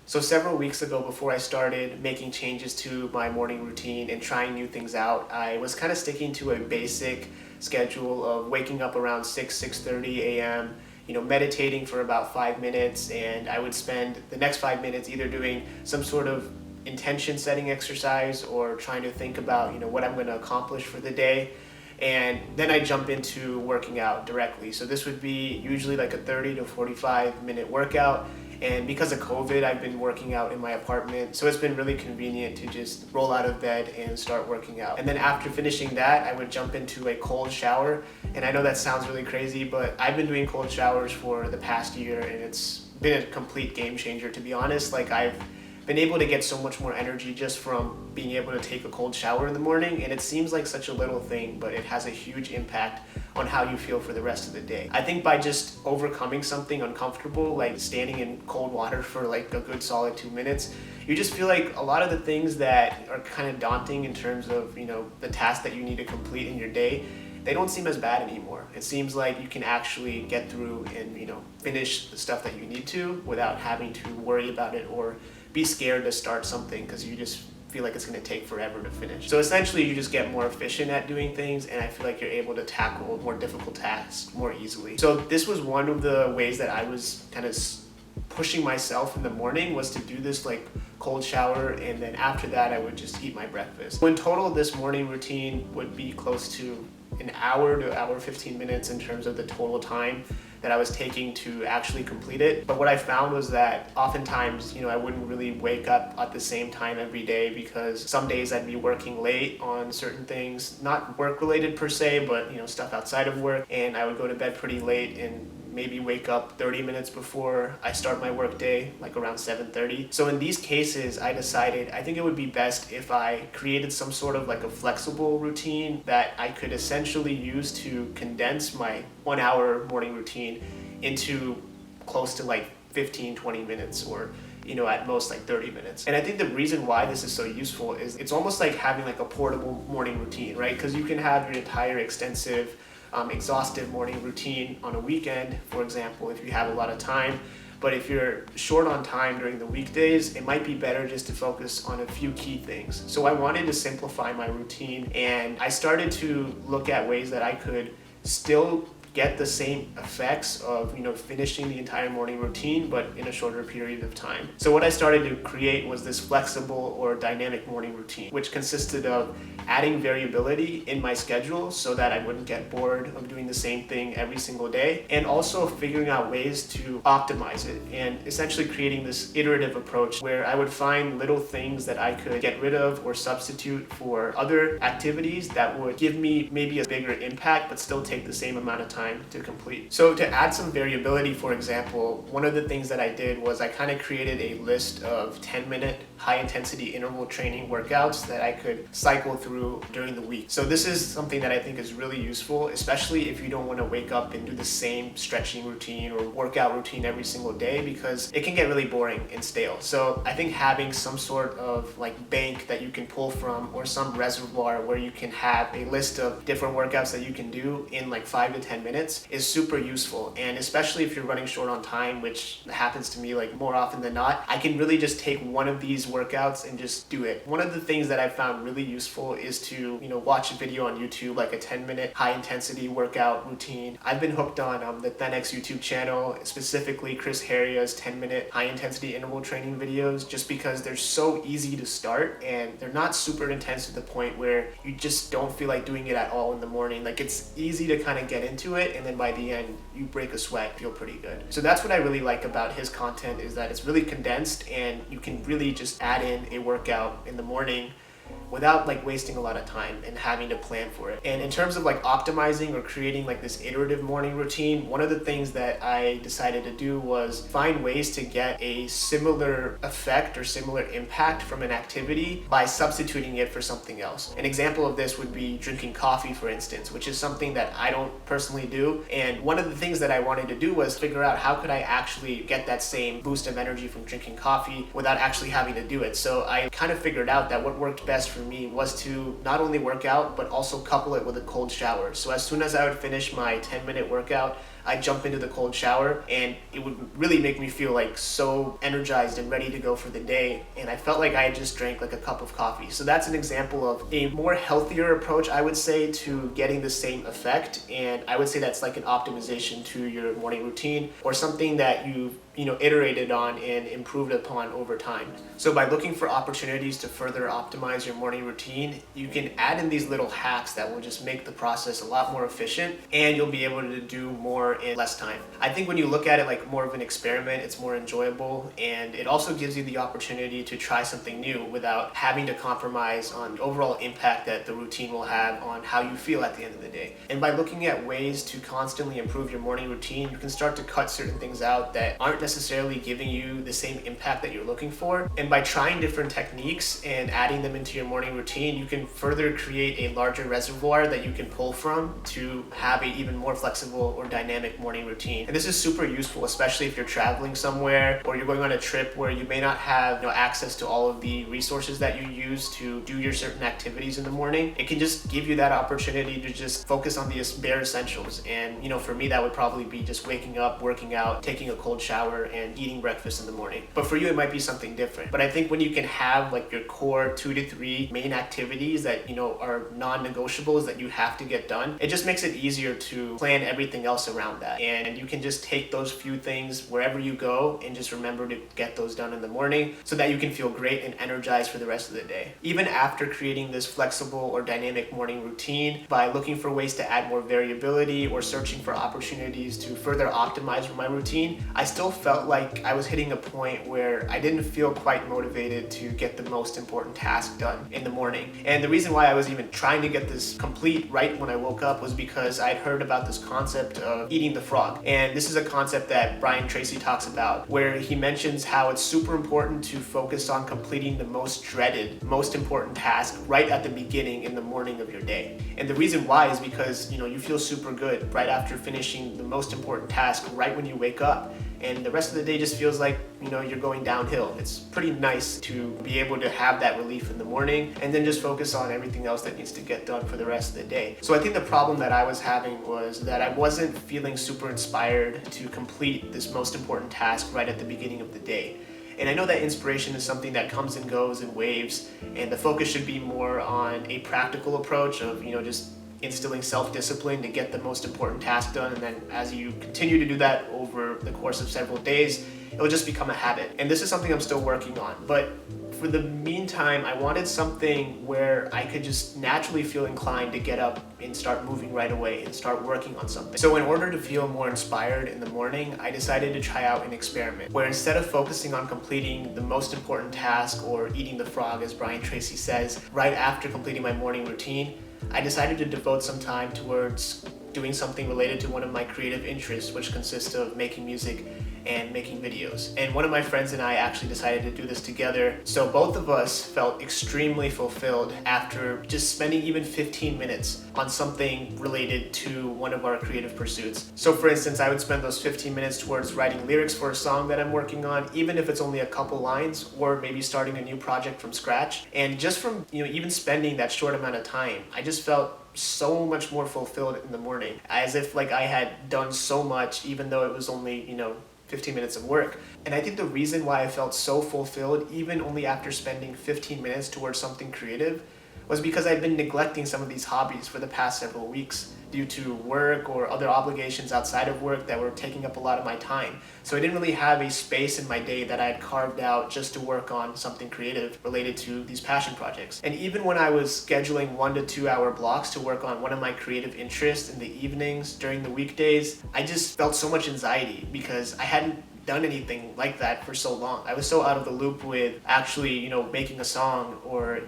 So several weeks ago, before I started making changes to my morning routine and trying new things out, I was kind of sticking to a basic schedule of waking up around 6:30 a.m., meditating for about 5 minutes, and I would spend the next 5 minutes either doing some sort of intention setting exercise or trying to think about, what I'm going to accomplish for the day. And then I jump into working out directly. So this would be usually like a 30 to 45 minute workout. And because of COVID, I've been working out in my apartment. So it's been really convenient to just roll out of bed and start working out. And then after finishing that, I would jump into a cold shower. And I know that sounds really crazy, but I've been doing cold showers for the past year, and it's been a complete game changer, to be honest. Like, I've been able to get so much more energy just from being able to take a cold shower in the morning, and it seems like such a little thing, but it has a huge impact on how you feel for the rest of the day. I think by just overcoming something uncomfortable, like standing in cold water for like a good solid 2 minutes, you just feel like a lot of the things that are kind of daunting in terms of, the tasks that you need to complete in your day, they don't seem as bad anymore. It seems like you can actually get through and, finish the stuff that you need to without having to worry about it or be scared to start something because you just feel like it's going to take forever to finish. So essentially you just get more efficient at doing things, and I feel like you're able to tackle more difficult tasks more easily. So this was one of the ways that I was kind of pushing myself in the morning, was to do this like cold shower, and then after that I would just eat my breakfast. So in total, this morning routine would be close to an hour to hour 15 minutes in terms of the total time that I was taking to actually complete it. But what I found was that oftentimes, I wouldn't really wake up at the same time every day, because some days I'd be working late on certain things, not work related per se, but stuff outside of work, and I would go to bed pretty late and maybe wake up 30 minutes before I start my work day, like around 7:30. So in these cases, I decided I think it would be best if I created some sort of like a flexible routine that I could essentially use to condense my 1 hour morning routine into close to like 15-20 minutes, or at most like 30 minutes. And I think the reason why this is so useful is it's almost like having like a portable morning routine, right? Because you can have your entire extensive exhaustive morning routine on a weekend, for example, if you have a lot of time. But if you're short on time during the weekdays, it might be better just to focus on a few key things. So I wanted to simplify my routine, and I started to look at ways that I could still get the same effects of finishing the entire morning routine, but in a shorter period of time. So what I started to create was this flexible or dynamic morning routine, which consisted of adding variability in my schedule so that I wouldn't get bored of doing the same thing every single day, and also figuring out ways to optimize it, and essentially creating this iterative approach where I would find little things that I could get rid of or substitute for other activities that would give me maybe a bigger impact but still take the same amount of time to complete. So to add some variability, for example, one of the things that I did was I kind of created a list of 10-minute high intensity interval training workouts that I could cycle through during the week. So this is something that I think is really useful, especially if you don't want to wake up and do the same stretching routine or workout routine every single day, because it can get really boring and stale. So I think having some sort of like bank that you can pull from, or some reservoir where you can have a list of different workouts that you can do in like 5 to 10 minutes is super useful. And especially if you're running short on time, which happens to me like more often than not, I can really just take one of these workouts and just do it. One of the things that I found really useful is to watch a video on YouTube, like a 10-minute high intensity workout routine. I've been hooked on the Thenx YouTube channel, specifically Chris Haria's 10-minute high intensity interval training videos, just because they're so easy to start and they're not super intense to the point where you just don't feel like doing it at all in the morning. Like, it's easy to kind of get into it, and then by the end you break a sweat, feel pretty good. So that's what I really like about his content, is that it's really condensed and you can really just add in a workout in the morning without like wasting a lot of time and having to plan for it. And in terms of like optimizing or creating like this iterative morning routine, one of the things that I decided to do was find ways to get a similar effect or similar impact from an activity by substituting it for something else. An example of this would be drinking coffee, for instance, which is something that I don't personally do. And one of the things that I wanted to do was figure out how could I actually get that same boost of energy from drinking coffee without actually having to do it. So I kind of figured out that what worked best for me was to not only work out, but also couple it with a cold shower. So as soon as I would finish my 10-minute workout, I'd jump into the cold shower and it would really make me feel like so energized and ready to go for the day. And I felt like I had just drank like a cup of coffee. So that's an example of a more healthier approach, I would say, to getting the same effect. And I would say that's like an optimization to your morning routine, or something that you've iterated on and improved upon over time. So by looking for opportunities to further optimize your morning routine, you can add in these little hacks that will just make the process a lot more efficient, and you'll be able to do more in less time. I think when you look at it like more of an experiment, it's more enjoyable, and it also gives you the opportunity to try something new without having to compromise on the overall impact that the routine will have on how you feel at the end of the day. And by looking at ways to constantly improve your morning routine, you can start to cut certain things out that aren't necessarily giving you the same impact that you're looking for. And by trying different techniques and adding them into your morning routine, you can further create a larger reservoir that you can pull from to have an even more flexible or dynamic morning routine. And this is super useful, especially if you're traveling somewhere or you're going on a trip where you may not have access to all of the resources that you use to do your certain activities in the morning. It can just give you that opportunity to just focus on the bare essentials. And for me, that would probably be just waking up, working out, taking a cold shower, and eating breakfast in the morning. But for you, it might be something different. But I think when you can have like your core 2 to 3 main activities that are non-negotiables that you have to get done, it just makes it easier to plan everything else around that. And you can just take those few things wherever you go and just remember to get those done in the morning so that you can feel great and energized for the rest of the day. Even after creating this flexible or dynamic morning routine, by looking for ways to add more variability or searching for opportunities to further optimize my routine, I still felt like I was hitting a point where I didn't feel quite motivated to get the most important task done in the morning. And the reason why I was even trying to get this complete right when I woke up was because I'd heard about this concept of eating the frog. And this is a concept that Brian Tracy talks about, where he mentions how it's super important to focus on completing the most dreaded, most important task right at the beginning in the morning of your day. And the reason why is because you feel super good right after finishing the most important task right when you wake up. And the rest of the day just feels like, you're going downhill. It's pretty nice to be able to have that relief in the morning and then just focus on everything else that needs to get done for the rest of the day. So I think the problem that I was having was that I wasn't feeling super inspired to complete this most important task right at the beginning of the day. And I know that inspiration is something that comes and goes in waves, and the focus should be more on a practical approach of, just instilling self-discipline to get the most important task done. And then as you continue to do that over the course of several days, it will just become a habit. And this is something I'm still working on. But for the meantime, I wanted something where I could just naturally feel inclined to get up and start moving right away and start working on something. So in order to feel more inspired in the morning, I decided to try out an experiment where instead of focusing on completing the most important task or eating the frog, as Brian Tracy says, right after completing my morning routine, I decided to devote some time towards doing something related to one of my creative interests, which consists of making music and making videos. And one of my friends and I actually decided to do this together. So both of us felt extremely fulfilled after just spending even 15 minutes on something related to one of our creative pursuits. So for instance, I would spend those 15 minutes towards writing lyrics for a song that I'm working on, even if it's only a couple lines, or maybe starting a new project from scratch. And just from even spending that short amount of time, I just felt so much more fulfilled in the morning, as if like I had done so much, even though it was only 15 minutes of work. And I think the reason why I felt so fulfilled, even only after spending 15 minutes towards something creative, was because I'd been neglecting some of these hobbies for the past several weeks due to work or other obligations outside of work that were taking up a lot of my time. So I didn't really have a space in my day that I had carved out just to work on something creative related to these passion projects. And even when I was scheduling 1 to 2 hour blocks to work on one of my creative interests in the evenings during the weekdays, I just felt so much anxiety because I hadn't done anything like that for so long. I was so out of the loop with actually, making a song or,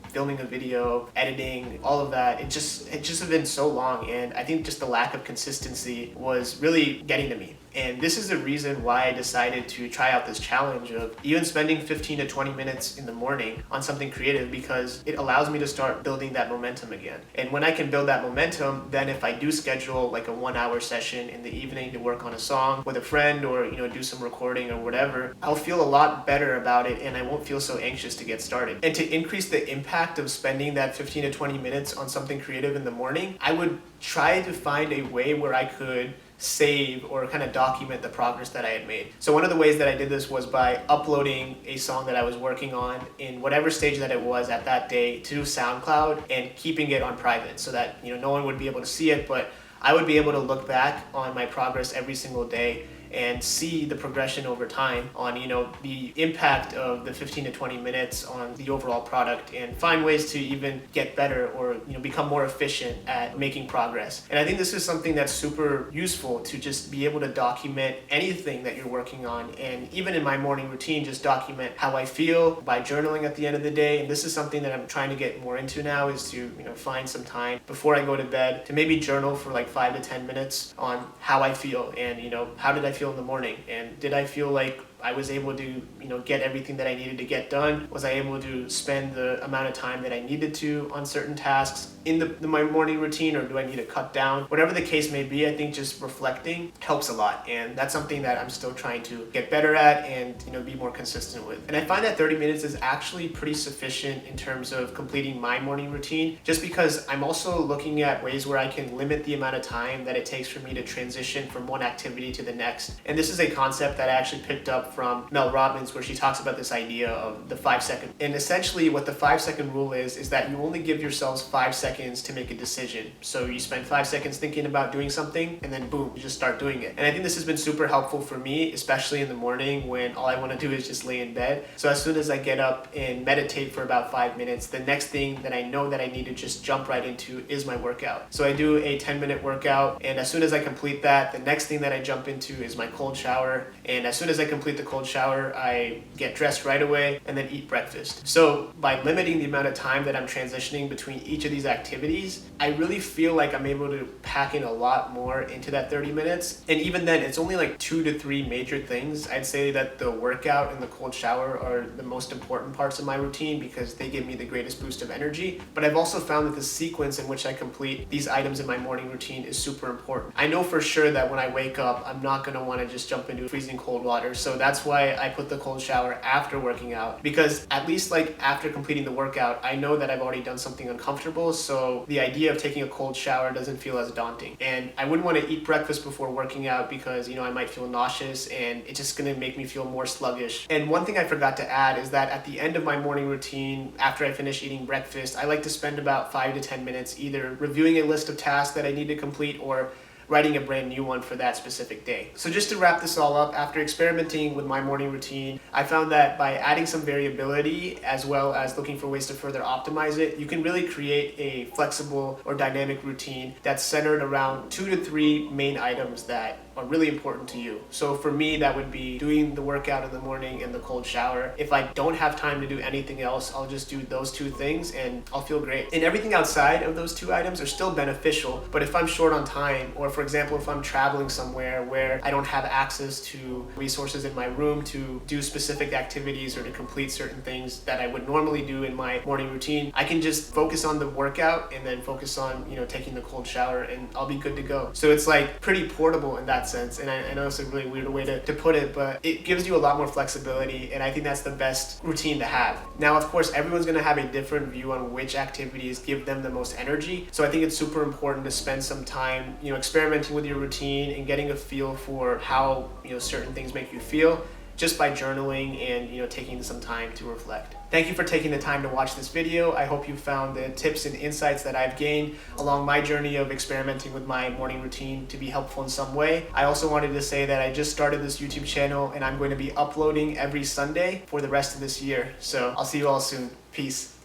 filming a video, editing, all of that. It just had been so long, and I think just the lack of consistency was really getting to me. And this is the reason why I decided to try out this challenge of even spending 15 to 20 minutes in the morning on something creative, because it allows me to start building that momentum again. And when I can build that momentum, then if I do schedule like a 1 hour session in the evening to work on a song with a friend or, do some recording or whatever, I'll feel a lot better about it and I won't feel so anxious to get started. And to increase the impact of spending that 15 to 20 minutes on something creative in the morning, I would try to find a way where I could save or kind of document the progress that I had made. So one of the ways that I did this was by uploading a song that I was working on in whatever stage that it was at that day to SoundCloud and keeping it on private so that no one would be able to see it, but I would be able to look back on my progress every single day and see the progression over time on the impact of the 15 to 20 minutes on the overall product, and find ways to even get better or become more efficient at making progress. And I think this is something that's super useful, to just be able to document anything that you're working on. And even in my morning routine, just document how I feel by journaling at the end of the day. And this is something that I'm trying to get more into now, is to find some time before I go to bed to maybe journal for like 5 to 10 minutes on how I feel, and how did I feel in the morning, and did I feel like I was able to get everything that I needed to get done? Was I able to spend the amount of time that I needed to on certain tasks in my morning routine, or do I need to cut down? Whatever the case may be, I think just reflecting helps a lot, and that's something that I'm still trying to get better at and be more consistent with. And I find that 30 minutes is actually pretty sufficient in terms of completing my morning routine, just because I'm also looking at ways where I can limit the amount of time that it takes for me to transition from one activity to the next. And this is a concept that I actually picked up from Mel Robbins, where she talks about this idea of the 5 second. And essentially what the 5 second rule is that you only give yourselves 5 seconds to make a decision. So you spend 5 seconds thinking about doing something, and then boom, you just start doing it. And I think this has been super helpful for me, especially in the morning when all I want to do is just lay in bed. So as soon as I get up and meditate for about 5 minutes, the next thing that I know that I need to just jump right into is my workout. So I do a 10-minute workout, and as soon as I complete that, the next thing that I jump into is my cold shower. And as soon as I complete the cold shower, I get dressed right away and then eat breakfast. So by limiting the amount of time that I'm transitioning between each of these activities, I really feel like I'm able to pack in a lot more into that 30 minutes. And even then, it's only like 2 to 3 major things. I'd say that the workout and the cold shower are the most important parts of my routine, because they give me the greatest boost of energy. But I've also found that the sequence in which I complete these items in my morning routine is super important. I know for sure that when I wake up, I'm not going to want to just jump into freezing cold water. So that's why I put the cold shower after working out, because at least like after completing the workout, I know that I've already done something uncomfortable. So the idea of taking a cold shower doesn't feel as daunting. And I wouldn't want to eat breakfast before working out, because I might feel nauseous, and it's just going to make me feel more sluggish. And one thing I forgot to add is that at the end of my morning routine, after I finish eating breakfast, I like to spend about 5 to 10 minutes either reviewing a list of tasks that I need to complete, or writing a brand new one for that specific day. So just to wrap this all up, after experimenting with my morning routine, I found that by adding some variability, as well as looking for ways to further optimize it, you can really create a flexible or dynamic routine that's centered around 2 to 3 main items that are really important to you. So for me, that would be doing the workout in the morning and the cold shower. If I don't have time to do anything else, I'll just do those 2 things and I'll feel great. And everything outside of those 2 items are still beneficial, but if I'm short on time, or for example, if I'm traveling somewhere where I don't have access to resources in my room to do specific activities or to complete certain things that I would normally do in my morning routine, I can just focus on the workout and then focus on, taking the cold shower, and I'll be good to go. So it's like pretty portable in that sense. And I know it's a really weird way to put it, but it gives you a lot more flexibility, and I think that's the best routine to have. Now, of course, everyone's going to have a different view on which activities give them the most energy. So I think it's super important to spend some time, experimenting with your routine and getting a feel for how, certain things make you feel, just by journaling and taking some time to reflect. Thank you for taking the time to watch this video. I hope you found the tips and insights that I've gained along my journey of experimenting with my morning routine to be helpful in some way. I also wanted to say that I just started this YouTube channel, and I'm going to be uploading every Sunday for the rest of this year. So I'll see you all soon. Peace.